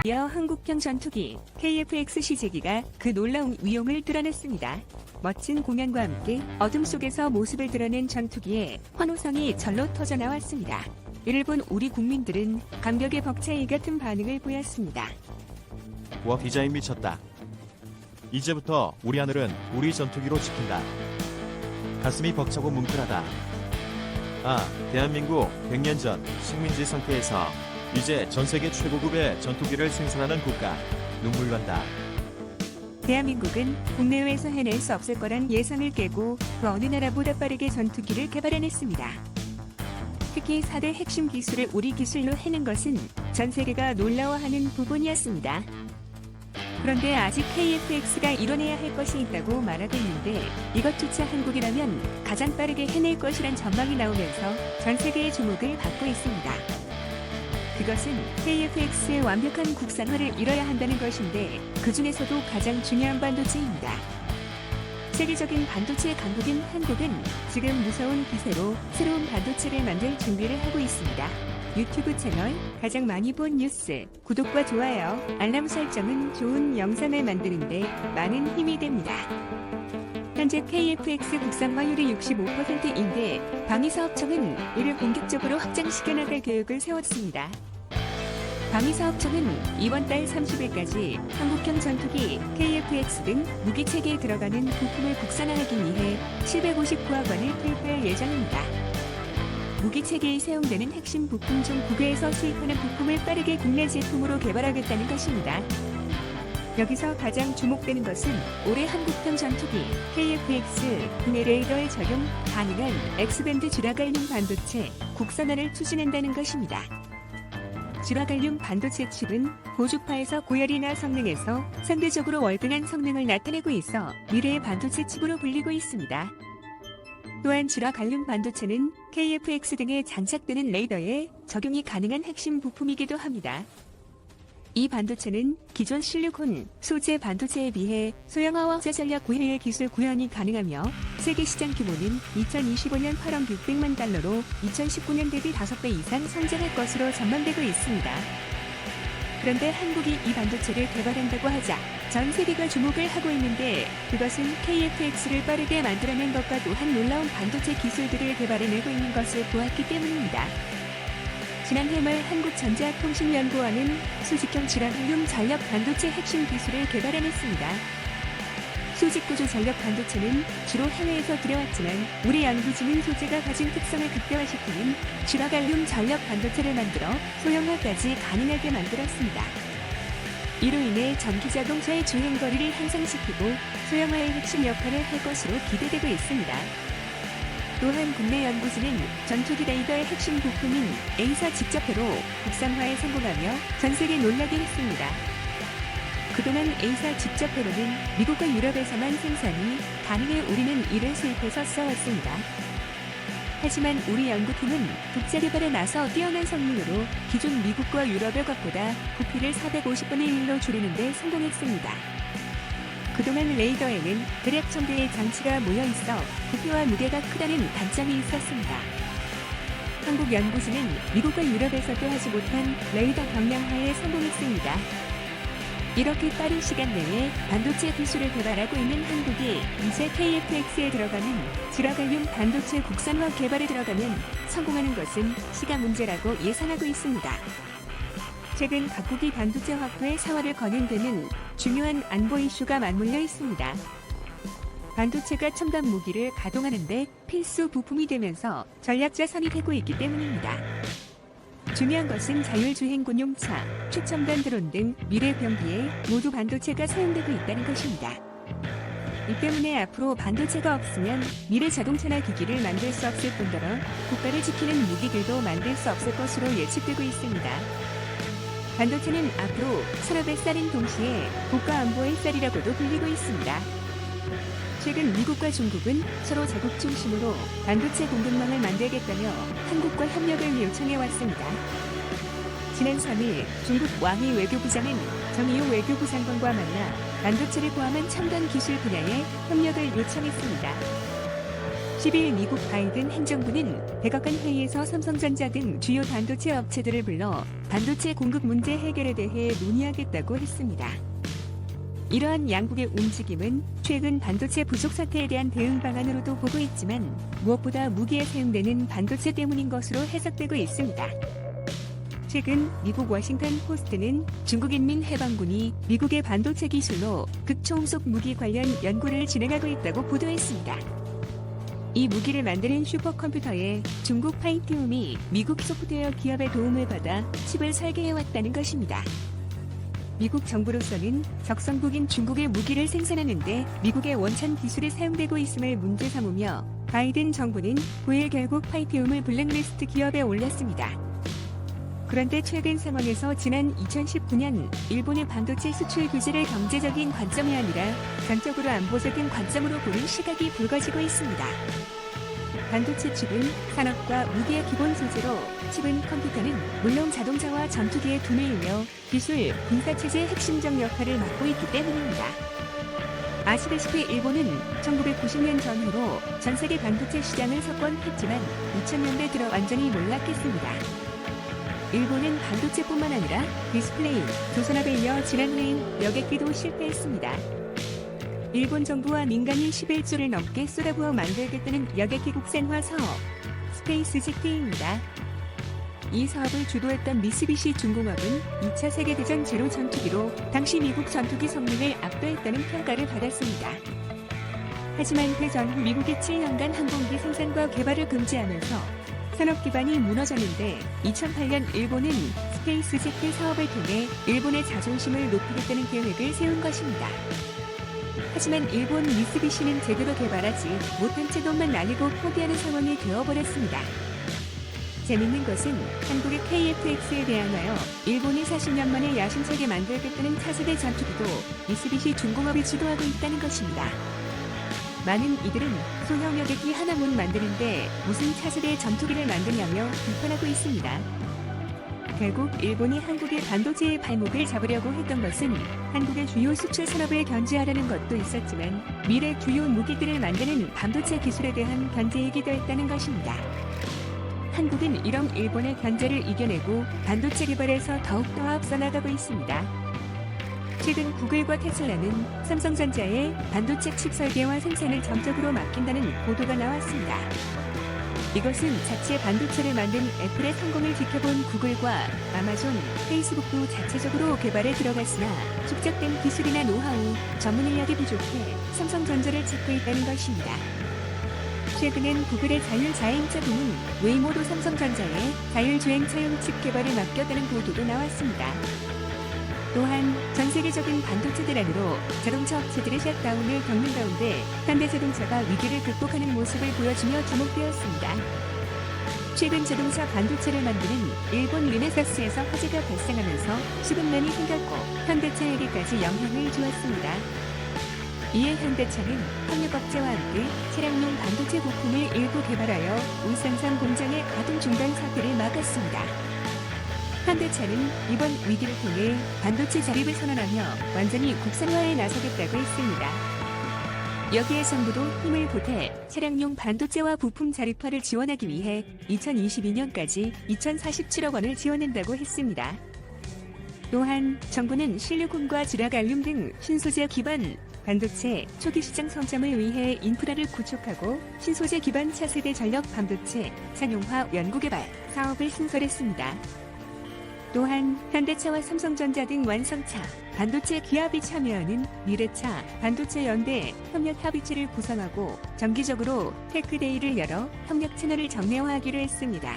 이어 한국형 전투기 KF-X 시제기가 그 놀라운 위용을 드러냈습니다. 멋진 공연과 함께 어둠 속에서 모습을 드러낸 전투기에 환호성이 절로 터져나왔습니다. 이를 본 우리 국민들은 감격에 벅차 이 같은 반응을 보였습니다. 와, 디자인 미쳤다. 이제부터 우리 하늘은 우리 전투기로 지킨다. 가슴이 벅차고 뭉클하다. 아, 대한민국 100년 전 식민지 상태에서 이제 전세계 최고급의 전투기를 생산하는 국가. 눈물 난다. 대한민국은 국내외에서 해낼 수 없을 거란 예상을 깨고 그 어느 나라보다 빠르게 전투기를 개발해냈습니다. 특히 4대 핵심 기술을 우리 기술로 해낸 것은 전 세계가 놀라워하는 부분이었습니다. 그런데 아직 KF-X가 이뤄내야 할 것이 있다고 말하고 있는데 이것조차 한국이라면 가장 빠르게 해낼 것이란 전망이 나오면서 전 세계의 주목을 받고 있습니다. 그것은 KF-X의 완벽한 국산화를 이뤄야 한다는 것인데 그 중에서도 가장 중요한 반도체입니다. 세계적인 반도체 강국인 한국은 지금 무서운 기세로 새로운 반도체를 만들 준비를 하고 있습니다. 유튜브 채널 가장 많이 본 뉴스, 구독과 좋아요, 알람 설정은 좋은 영상을 만드는데 많은 힘이 됩니다. 현재 KF-X 국산화율이 65%인데 방위사업청은 이를 본격적으로 확장시켜 나갈 계획을 세웠습니다. 방위사업청은 이번 달 30일까지 한국형 전투기, KF-X 등 무기체계에 들어가는 부품을 국산화하기 위해 759억 원을 투입할 예정입니다. 무기체계에 사용되는 핵심 부품 중 국외에서 수입하는 부품을 빠르게 국내 제품으로 개발하겠다는 것입니다. 여기서 가장 주목되는 것은 올해 한국형 전투기 KF-X 국내 레이더에 적용 가능한 X밴드 쥬라갈륨 반도체 국산화를 추진한다는 것입니다. 쥬라갈륨 반도체 칩은 고주파에서 고열이나 성능에서 상대적으로 월등한 성능을 나타내고 있어 미래의 반도체 칩으로 불리고 있습니다. 또한 쥬라갈륨 반도체는 KF-X 등에 장착되는 레이더에 적용이 가능한 핵심 부품이기도 합니다. 이 반도체는 기존 실리콘 소재 반도체에 비해 소형화와 전략 구현의 기술 구현이 가능하며 세계 시장 규모는 2025년 8억 600만 달러로 2019년 대비 5배 이상 성장할 것으로 전망되고 있습니다. 그런데 한국이 이 반도체를 개발한다고 하자 전 세계가 주목을 하고 있는데 그것은 KF-X를 빠르게 만들어낸 것과 또한 놀라운 반도체 기술들을 개발해내고 있는 것을 보았기 때문입니다. 지난해 말 한국전자통신연구원은 수직형 쥬라갈륨 전력 반도체 핵심 기술을 개발해냈습니다. 수직구조 전력 반도체는 주로 해외에서 들여왔지만 우리 연구진은 소재가 가진 특성을 극대화시키는 쥬라갈륨 전력 반도체를 만들어 소형화까지 가능하게 만들었습니다. 이로 인해 전기자동차의 주행거리를 향상시키고 소형화의 핵심 역할을 할 것으로 기대되고 있습니다. 또한 국내 연구진은 전투기 레이더의 핵심 부품인 A사 직접회로 국산화에 성공하며 전 세계 놀라게 했습니다. 그동안 A사 직접회로는 미국과 유럽에서만 생산이 가능해 우리는 이를 수입해서 써왔습니다. 하지만 우리 연구팀은 독자 개발에 나서 뛰어난 성능으로 기존 미국과 유럽의 것보다 부피를 450분의 1로 줄이는 데 성공했습니다. 그동안 레이더에는 대략 1000대의 장치가 모여있어 부피와 무게가 크다는 단점이 있었습니다. 한국 연구진은 미국과 유럽에서도 하지 못한 레이더 경량화에 성공했습니다. 이렇게 빠른 시간 내에 반도체 기술을 개발하고 있는 한국이 이제 KF-X에 들어가는 쥬라갈륨 반도체 국산화 개발에 들어가면 성공하는 것은 시간 문제라고 예상하고 있습니다. 최근 각국이 반도체 확보에 사활을 거는 데는 중요한 안보 이슈가 맞물려 있습니다. 반도체가 첨단 무기를 가동하는 데 필수 부품이 되면서 전략 자산이 되고 있기 때문입니다. 중요한 것은 자율주행 군용차, 최첨단 드론 등 미래 병기에 모두 반도체가 사용되고 있다는 것입니다. 이 때문에 앞으로 반도체가 없으면 미래 자동차나 기기를 만들 수 없을 뿐더러 국가를 지키는 무기들도 만들 수 없을 것으로 예측되고 있습니다. 반도체는 앞으로 산업의 쌀인 동시에 국가 안보의 쌀이라고도 불리고 있습니다. 최근 미국과 중국은 서로 자국 중심으로 반도체 공급망을 만들겠다며 한국과 협력을 요청해왔습니다. 지난 3일 중국 왕이 외교부장은 정의용 외교부 장관과 만나 반도체를 포함한 첨단 기술 분야에 협력을 요청했습니다. 10일 미국 바이든 행정부는 백악관 회의에서 삼성전자 등 주요 반도체 업체들을 불러 반도체 공급 문제 해결에 대해 논의하겠다고 했습니다. 이러한 양국의 움직임은 최근 반도체 부족 사태에 대한 대응 방안으로도 보고 있지만 무엇보다 무기에 사용되는 반도체 때문인 것으로 해석되고 있습니다. 최근 미국 워싱턴 포스트는 중국인민해방군이 미국의 반도체 기술로 극초음속 무기 관련 연구를 진행하고 있다고 보도했습니다. 이 무기를 만드는 슈퍼컴퓨터에 중국 파이티움이 미국 소프트웨어 기업의 도움을 받아 칩을 설계해왔다는 것입니다. 미국 정부로서는 적성국인 중국의 무기를 생산하는데 미국의 원천 기술이 사용되고 있음을 문제 삼으며 바이든 정부는 9일 결국 파이티움을 블랙리스트 기업에 올렸습니다. 그런데 최근 상황에서 지난 2019년 일본의 반도체 수출 규제를 경제적인 관점이 아니라 전적으로 안보적인 관점으로 보는 시각이 붉어지고 있습니다. 반도체 칩은 산업과 무기의 기본 소재로 칩은 컴퓨터는 물론 자동차와 전투기의 두뇌이며 기술, 군사체제의 핵심적 역할을 맡고 있기 때문입니다. 아시다시피 일본은 1990년 전후로 전세계 반도체 시장을 석권했지만 2000년대 들어 완전히 몰락했습니다. 일본은 반도체뿐만 아니라 디스플레이, 조선업에 이어 지난해인 여객기도 실패했습니다. 일본 정부와 민간이 11조를 넘게 쏟아부어 만들겠다는 여객기 국산화 사업, 스페이스 제트입니다. 이 사업을 주도했던 미쓰비시 중공업은 2차 세계대전 제로 전투기로 당시 미국 전투기 성능을 압도했다는 평가를 받았습니다. 하지만 그 전후 미국이 7년간 항공기 생산과 개발을 금지하면서 산업 기반이 무너졌는데 2008년 일본은 스페이스 제트 사업을 통해 일본의 자존심을 높이겠다는 계획을 세운 것입니다. 하지만 일본 미쓰비시는 제대로 개발하지 못한 채 돈만 날리고 포기하는 상황이 되어버렸습니다. 재밌는 것은 한국의 KF-X에 대항하여 일본이 40년 만에 야심차게 만들겠다는 차세대 전투기도 미쓰비시 중공업이 주도하고 있다는 것입니다. 많은 이들은 소형 여객기 하나 못 만드는데 무슨 차세대 전투기를 만드냐며 비판하고 있습니다. 결국 일본이 한국의 반도체의 발목을 잡으려고 했던 것은 한국의 주요 수출 산업을 견제하려는 것도 있었지만 미래 주요 무기들을 만드는 반도체 기술에 대한 견제이기도 했다는 것입니다. 한국은 이런 일본의 견제를 이겨내고 반도체 개발에서 더욱더 앞서 나가고 있습니다. 최근 구글과 테슬라는 삼성전자의 반도체 칩 설계와 생산을 전적으로 맡긴다는 보도가 나왔습니다. 이것은 자체 반도체를 만든 애플의 성공을 지켜본 구글과 아마존, 페이스북도 자체적으로 개발에 들어갔으나 축적된 기술이나 노하우, 전문 인력이 부족해 삼성전자를 찾고 있다는 것입니다. 최근엔 구글의 자율자행차 부문 웨이모도 삼성전자의 자율주행차용 칩 개발을 맡겼다는 보도도 나왔습니다. 또한 전 세계적인 반도체 대란으로 자동차 업체들의 셧다운을 겪는 가운데 현대자동차가 위기를 극복하는 모습을 보여주며 주목되었습니다. 최근 자동차 반도체를 만드는 일본 르네사스에서 화재가 발생하면서 수급난이 생겼고 현대차에게까지 영향을 주었습니다. 이에 현대차는 협력업체와 함께 차량용 반도체 부품을 일부 개발하여 울산산 공장의 가동 중단 사태를 막았습니다. 현대차는 이번 위기를 통해 반도체 자립을 선언하며 완전히 국산화에 나서겠다고 했습니다. 여기에 정부도 힘을 보태 차량용 반도체와 부품 자립화를 지원하기 위해 2022년까지 2,047억 원을 지원한다고 했습니다. 또한 정부는 실리콘과 지라갈륨 등 신소재 기반 반도체 초기 시장 성장을 위해 인프라를 구축하고 신소재 기반 차세대 전력 반도체 상용화 연구개발 사업을 신설했습니다. 또한 현대차와 삼성전자 등 완성차, 반도체 기업이 참여하는 미래차, 반도체 연대 협력 협의체를 구성하고 정기적으로 테크데이를 열어 협력 채널을 정례화하기로 했습니다.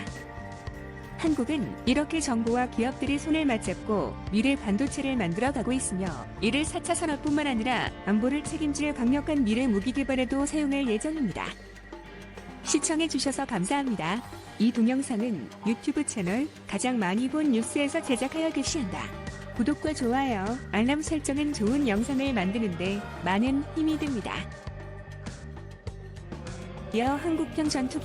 한국은 이렇게 정부와 기업들이 손을 맞잡고 미래 반도체를 만들어가고 있으며 이를 4차 산업뿐만 아니라 안보를 책임질 강력한 미래 무기 개발에도 사용할 예정입니다. 시청해주셔서 감사합니다. 이 동영상은 유튜브 채널 가장 많이 본 뉴스에서 제작하여 게시한다. 구독과 좋아요, 알람 설정은 좋은 영상을 만드는데 많은 힘이 됩니다. 이어 한국형 전투기